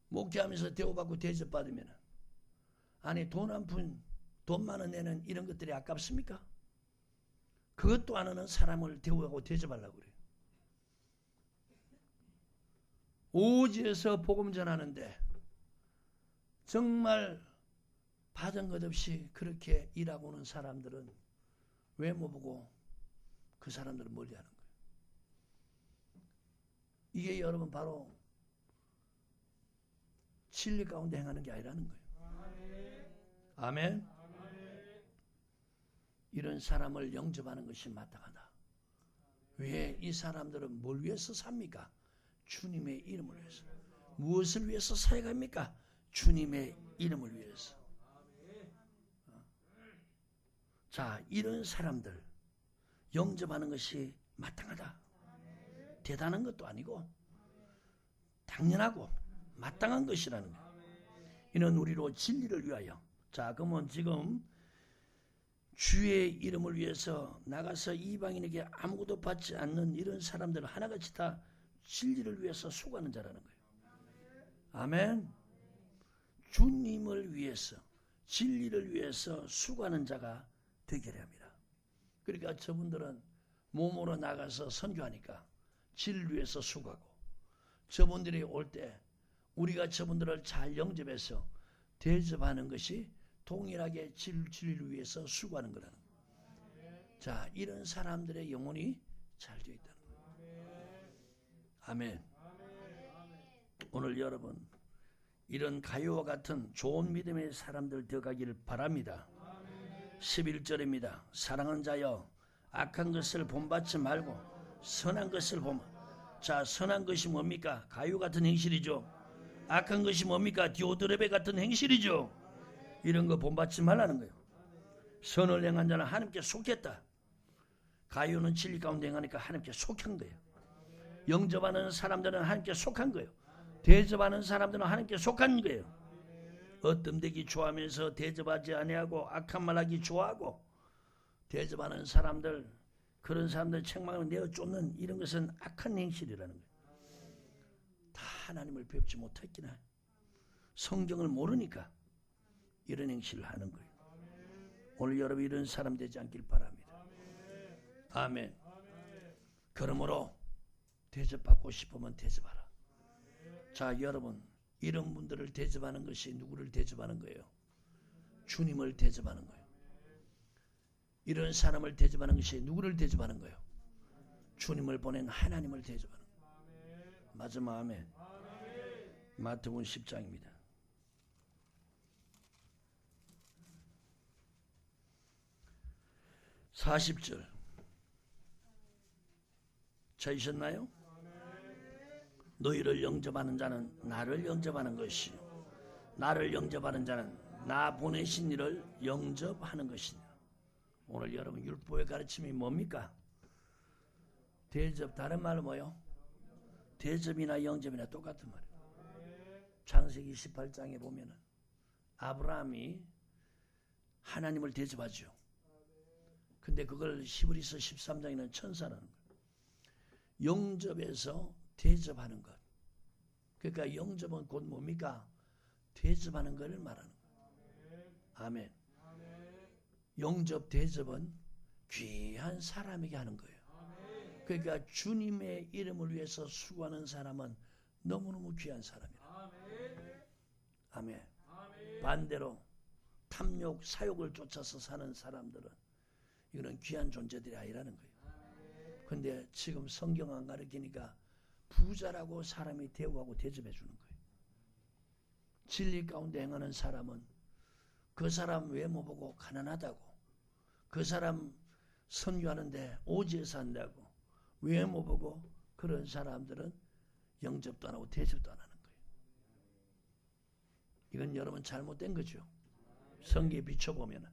목회하면서 대우받고 대접받으면 아니 돈 한 푼, 돈 많은 내는 이런 것들이 아깝습니까? 그것도 안 하는 사람을 대우하고 대접하려고 그래요. 오지에서 복음 전하는데 정말 받은 것 없이 그렇게 일하고 오는 사람들은 외모 보고 그 사람들은 멀리하는 거예요. 이게 여러분 바로 진리 가운데 행하는 게 아니라는 거예요. 아멘. 이런 사람을 영접하는 것이 마땅하다. 왜 이 사람들은 뭘 위해서 삽니까? 주님의 이름을 위해서. 무엇을 위해서 사역합니까? 주님의 이름을 위해서. 자, 이런 사람들 영접하는 것이 마땅하다. 대단한 것도 아니고 당연하고 마땅한 것이라는 거예요. 이는 우리로 진리를 위하여. 자, 그러면 지금 주의 이름을 위해서 나가서 이방인에게 아무것도 받지 않는 이런 사람들은 하나같이 다 진리를 위해서 수고하는 자라는 거예요. 아멘. 주님을 위해서, 진리를 위해서 수고하는 자가 되게 합니다. 그러니까 저분들은 몸으로 나가서 선교하니까 진리를 위해서 수고하고, 저분들이 올 때 우리가 저분들을 잘 영접해서 대접하는 것이 동일하게 진리를 위해서 수고하는 거라는 거예요. 자, 이런 사람들의 영혼이 잘 되어 있다는 거예요. 아멘. 오늘 여러분 이런 가요와 같은 좋은 믿음의 사람들 되어가기를 바랍니다. 11절입니다. 사랑하는 자여 악한 것을 본받지 말고 선한 것을 보면. 자, 선한 것이 뭡니까? 가요 같은 행실이죠. 악한 것이 뭡니까? 디오드레베 같은 행실이죠. 이런 거 본받지 말라는 거예요. 선을 행한 자는 하나님께 속했다. 가요는 진리 가운데 행하니까 하나님께 속한 거예요. 영접하는 사람들은 하나님께 속한 거예요. 대접하는 사람들은 하나님께 속한 거예요. 어뜸되기 좋아하면서 대접하지 아니하고 악한 말하기 좋아하고 대접하는 사람들, 그런 사람들 책망을 내어 쫓는 이런 것은 악한 행실이라는 거예요. 다 하나님을 뵙지 못했기나 성경을 모르니까 이런 행실을 하는 거예요. 오늘 여러분 이런 사람 되지 않길 바랍니다. 아멘. 그러므로 대접받고 싶으면 대접하라. 자, 여러분 이런 분들을 대접하는 것이 누구를 대접하는 거예요? 주님을 대접하는 거예요. 이런 사람을 대접하는 것이 누구를 대접하는 거예요? 주님을 보낸 하나님을 대접하는 거예요. 마지막 아멘. 마태복음 10장입니다. 40절 찾으셨나요? 너희를 영접하는 자는 나를 영접하는 것이요 나를 영접하는 자는 나 보내신 이를 영접하는 것이냐. 오늘 여러분 율법의 가르침이 뭡니까? 대접, 다른 말은 뭐요? 대접이나 영접이나 똑같은 말이에요. 창세기 18장에 보면은 아브라함이 하나님을 대접하죠. 근데 그걸 히브리서 13장에는 천사라는 거예요. 영접에서 대접하는 것. 그러니까 영접은 곧 뭡니까? 대접하는 것을 말하는 거예요. 아멘. 영접 대접은 귀한 사람에게 하는 거예요. 그러니까 주님의 이름을 위해서 수고하는 사람은 너무너무 귀한 사람이라. 아멘. 반대로 탐욕, 사욕을 쫓아서 사는 사람들은 이거는 귀한 존재들이 아니라는 거예요. 근데 지금 성경 안 가르치니까 부자라고 사람이 대우하고 대접해 주는 거예요. 진리 가운데 행하는 사람은 그 사람 외모 보고 가난하다고, 그 사람 선교하는데 오지에서 한다고 외모 보고 그런 사람들은 영접도 안 하고 대접도 안 하는 거예요. 이건 여러분 잘못된 거죠. 성경에 비춰보면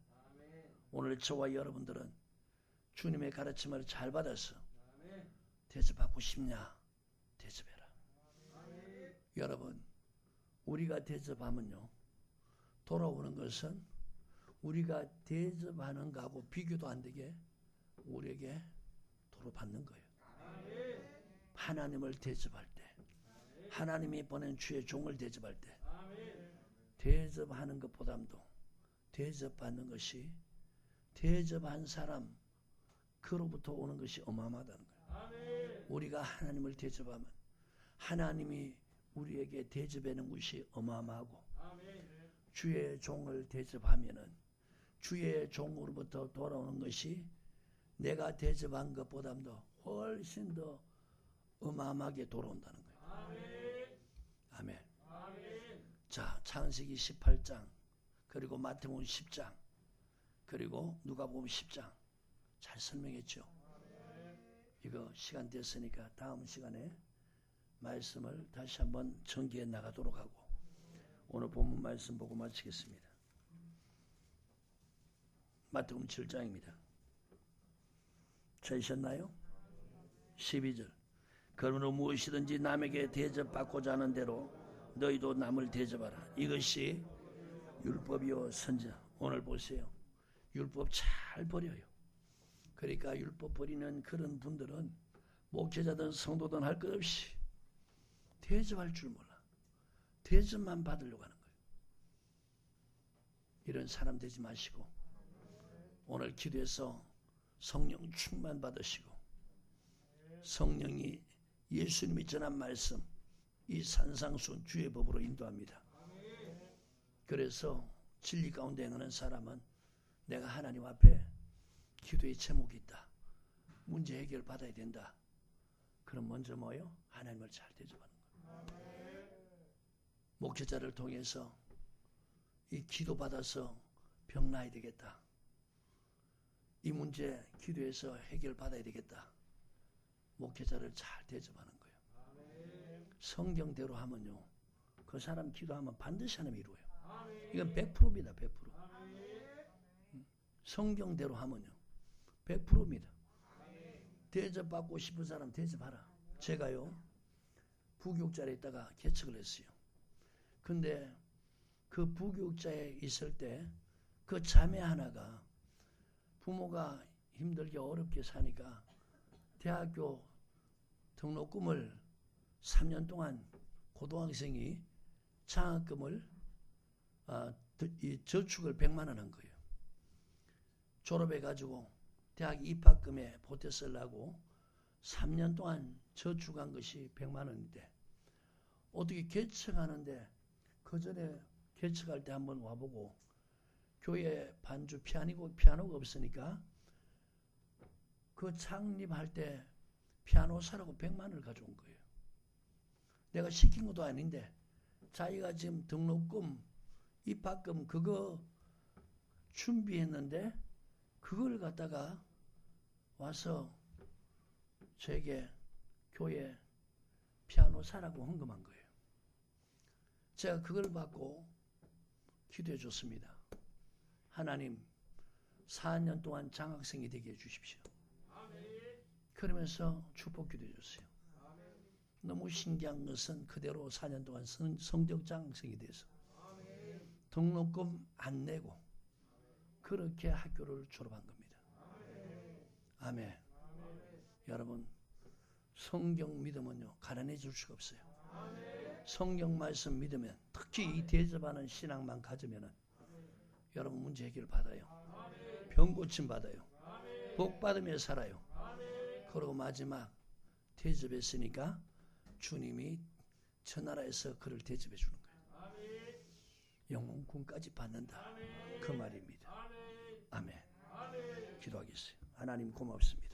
오늘 저와 여러분들은 주님의 가르침을 잘 받아서 대접받고 싶냐? 대접해라. 여러분, 우리가 대접하면요, 돌아오는 것은 우리가 대접하는 것하고 비교도 안 되게 우리에게 도로 받는 거예요. 하나님을 대접할 때, 하나님이 보낸 주의 종을 대접할 때, 대접하는 것보다도 대접받는 것이 대접한 사람 그로부터 오는 것이 어마어마하다는 거예요. 우리가 하나님을 대접하면 하나님이 우리에게 대접하는 것이 어마어마하고, 주의 종을 대접하면은 주의 종으로부터 돌아오는 것이 내가 대접한 것보다도 훨씬 더 어마어마하게 돌아온다는 거예요. 아멘. 자, 창세기 18장, 그리고 마태복음 10장, 그리고 누가복음 10장 잘 설명했죠. 이거 시간 됐으니까 다음 시간에 말씀을 다시 한번 전개해 나가도록 하고 오늘 본문 말씀 보고 마치겠습니다. 마태복음 7장입니다. 찾으셨나요? 12절. 그러므로 무엇이든지 남에게 대접받고자 하는 대로 너희도 남을 대접하라. 이것이 율법이요 선지자. 오늘 보세요. 율법 잘 버려요. 그러니까 율법 버리는 그런 분들은 목회자든 성도든 할 것 없이 대접할 줄 몰라. 대접만 받으려고 하는 거예요. 이런 사람 되지 마시고 오늘 기도해서 성령 충만 받으시고 성령이 예수님이 전한 말씀 이 산상수훈 주의 법으로 인도합니다. 그래서 진리 가운데 행하는 사람은 내가 하나님 앞에 기도의 제목이 있다. 문제 해결 받아야 된다. 그럼 먼저 뭐요? 하나님을 잘 대접하는 거예요. 목회자를 통해서 이 기도 받아서 병 나야 되겠다. 이 문제 기도해서 해결 받아야 되겠다. 목회자를 잘 대접하는 거예요. 성경대로 하면요, 그 사람 기도하면 반드시 하나님 이루어요. 이건 100%입니다. 100%. 성경대로 하면요 100%입니다. 대접받고 싶은 사람 대접하라. 제가요 부교육자에 있다가 개척을 했어요. 근데 그 부교육자에 있을 때 그 자매 하나가 부모가 힘들게 어렵게 사니까 대학교 등록금을 3년 동안 고등학생이 장학금을 저축을 100만 원 한 거예요. 졸업해가지고 대학 입학금에 보태 쓰려고 3년 동안 저축한 것이 100만 원인데 어떻게 개척하는데 그 전에 개척할 때 한번 와보고 교회 반주 피아노가 없으니까 그 창립할 때 피아노 사라고 100만 원을 가져온 거예요. 내가 시킨 것도 아닌데 자기가 지금 등록금, 입학금 그거 준비했는데 그걸 갖다가 와서 저에게 교회 피아노 사라고 헌금한 거예요. 제가 그걸 받고 기도해 줬습니다. 하나님 4년 동안 장학생이 되게 해주십시오. 그러면서 축복 기도해 줬어요. 너무 신기한 것은 그대로 4년 동안 성적 장학생이 돼서 등록금 안 내고 그렇게 학교를 졸업한 겁니다. 아멘. 여러분 성경 믿으면요 가난해질 수가 없어요. 성경 말씀 믿으면 특히 이 대접하는 신앙만 가지면은 여러분 문제 해결 받아요. 병 고침 받아요. 복 받으며 살아요. 그리고 마지막 대접했으니까 주님이 천하라에서 그를 대접해 주는 거예요. 영혼군까지 받는다. 그 말입니다. 아멘. 기도하겠어요. 하나님 고맙습니다.